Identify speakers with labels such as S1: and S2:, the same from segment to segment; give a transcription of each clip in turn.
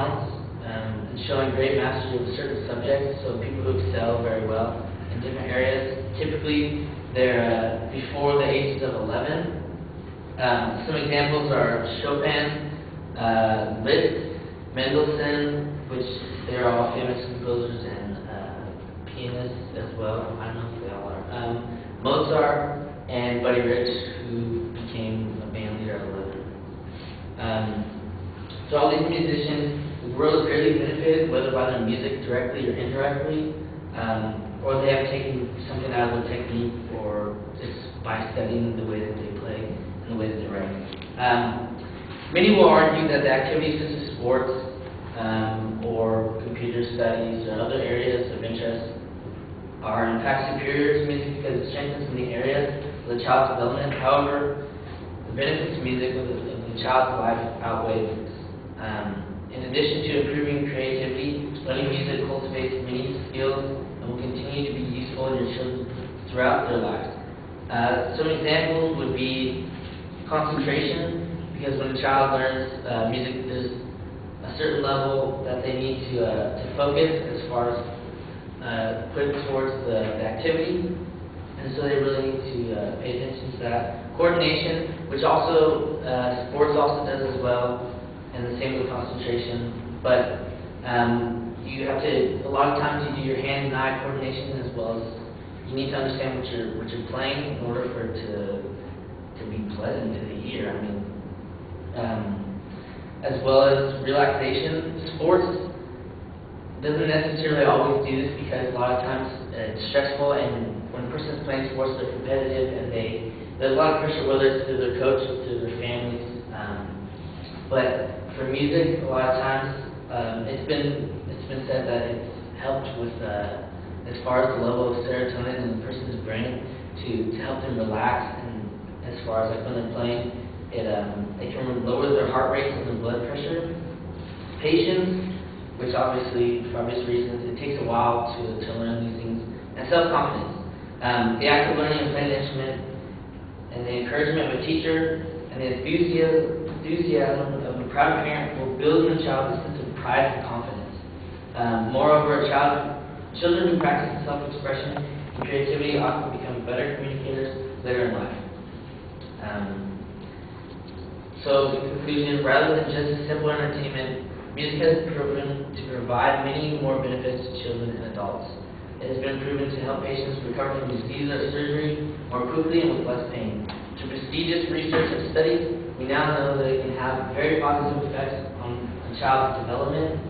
S1: talents and showing great mastery of certain subjects, so people who excel very well in different areas. Typically, they're before the ages of 11. Some examples are Chopin, Liszt, Mendelssohn, which they're all famous composers and pianists as well. I don't know if they all are. Mozart and Buddy Rich, who became a band leader at 11. So all these musicians, the world is greatly benefited, whether by their music directly or indirectly, or they have taken something out of the technique, or just by studying the way that they play and the way that they write. Many will argue that the activities such as sports or computer studies or other areas of interest are in fact superior to music because it strengthens many areas of the child's development. However, the benefits of music of the child's life outweigh this. In addition to improving creativity, learning music cultivates many skills and will continue to be useful in your children throughout their lives. Some examples would be concentration, because when a child learns music, there's a certain level that they need to focus as far as put towards the activity, and so they really need to pay attention to that. Coordination, which also sports also does as well, and the same with concentration. But you have to, a lot of times you do your hand and eye coordination as well as you need to understand what you're playing in order for it to be pleasant to the ear. I mean, as well as relaxation. Sports doesn't necessarily always do this because a lot of times it's stressful, and when a person is playing sports, they're competitive and there's a lot of pressure, whether it's through their coach or through their families. But for music, a lot of times it's been said that it's helped with as far as the level of serotonin in the person's brain to help them relax, and as far as like when they're playing, it can lower their heart rates and their blood pressure. Patience, which obviously, for obvious reasons, it takes a while to learn these things, and self-confidence. The act of learning and playing an instrument, and the encouragement of a teacher, and the enthusiasm of a proud parent will build in a child a sense of pride and confidence. Moreover, children who practice self-expression and creativity often become better communicators later in life. So, in conclusion, rather than just simple entertainment, music has proven to provide many more benefits to children and adults. It has been proven to help patients recover from disease or surgery more quickly and with less pain. Through prestigious research and studies, we now know that it can have very positive effects on a child's development.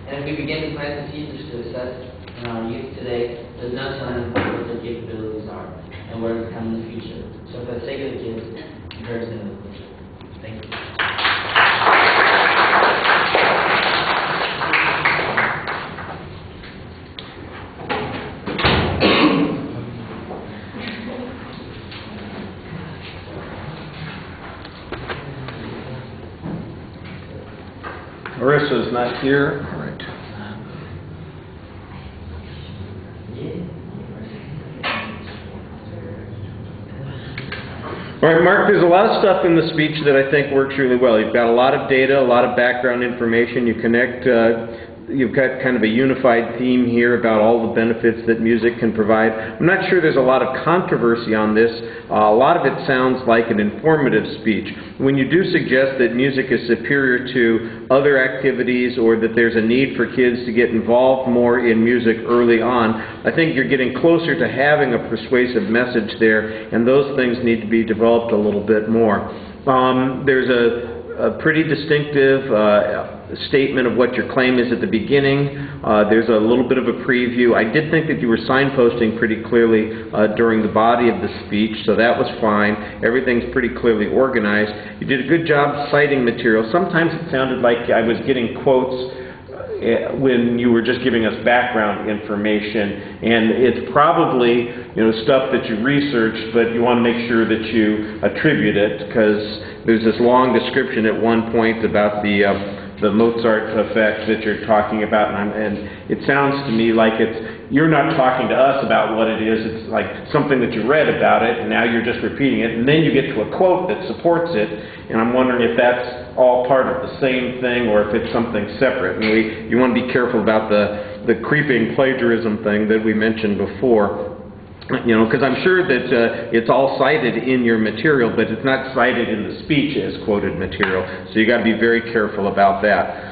S1: And if we begin to plant the seeds to assess in our youth today, there's no telling what their capabilities are and where to come in the future. So for the sake of the kids, encourage them in the future. Thank you.
S2: Marissa's not here. All right. All right, Mark, there's a lot of stuff in the speech that I think works really well. You've got a lot of data, a lot of background information. You connect, you've got kind of a unified theme here about all the benefits that music can provide. I'm not sure there's a lot of controversy on this. A lot of it sounds like an informative speech. When you do suggest that music is superior to other activities, or that there's a need for kids to get involved more in music early on, I think you're getting closer to having a persuasive message there, and those things need to be developed a little bit more. There's a pretty distinctive statement of what your claim is at the beginning. There's a little bit of a preview. I did think that you were signposting pretty clearly during the body of the speech, so that was fine. Everything's pretty clearly organized. You did a good job citing material. Sometimes it sounded like I was getting quotes when you were just giving us background information, and it's probably stuff that you researched, but you want to make sure that you attribute it, because there's this long description at one point about the Mozart effect that you're talking about, and it sounds to me like you're not talking to us about what it is. It's like something that you read about it, and now you're just repeating it, and then you get to a quote that supports it, and I'm wondering if that's all part of the same thing or if it's something separate. And you want to be careful about the creeping plagiarism thing that we mentioned before. You know, because I'm sure that it's all cited in your material, but it's not cited in the speech as quoted material. So you got to be very careful about that.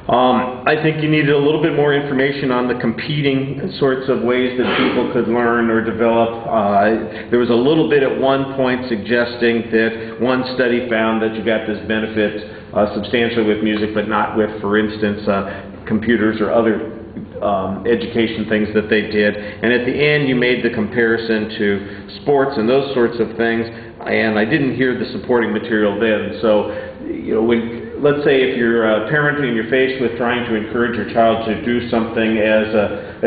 S2: I think you needed a little bit more information on the competing sorts of ways that people could learn or develop. There was a little bit at one point suggesting that one study found that you got this benefit substantially with music, but not with, for instance, computers or other education things that they did. And at the end you made the comparison to sports and those sorts of things, and I didn't hear the supporting material then. So, you know, let's say if you're a parent and you're faced with trying to encourage your child to do something as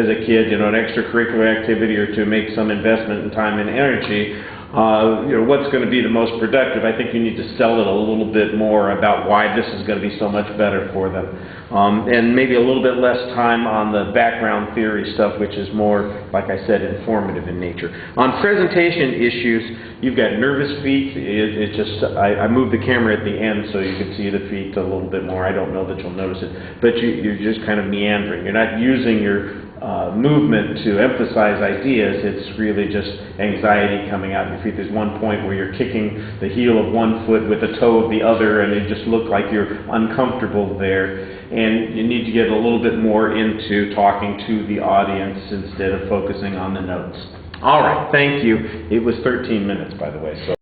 S2: a kid, you know, an extracurricular activity or to make some investment in time and energy, you know, what's going to be the most productive? I think you need to sell it a little bit more about why this is going to be so much better for them. And maybe a little bit less time on the background theory stuff, which is more, like I said, informative in nature. On presentation issues, you've got nervous feet. I moved the camera at the end so you could see the feet a little bit more. I don't know that you'll notice it, but you're just kind of meandering. You're not using your movement to emphasize ideas. It's really just anxiety coming out of your feet. There's one point where you're kicking the heel of one foot with the toe of the other, and it just looks like you're uncomfortable there. And you need to get a little bit more into talking to the audience instead of focusing on the notes. All right, thank you. It was 13 minutes, by the way. So.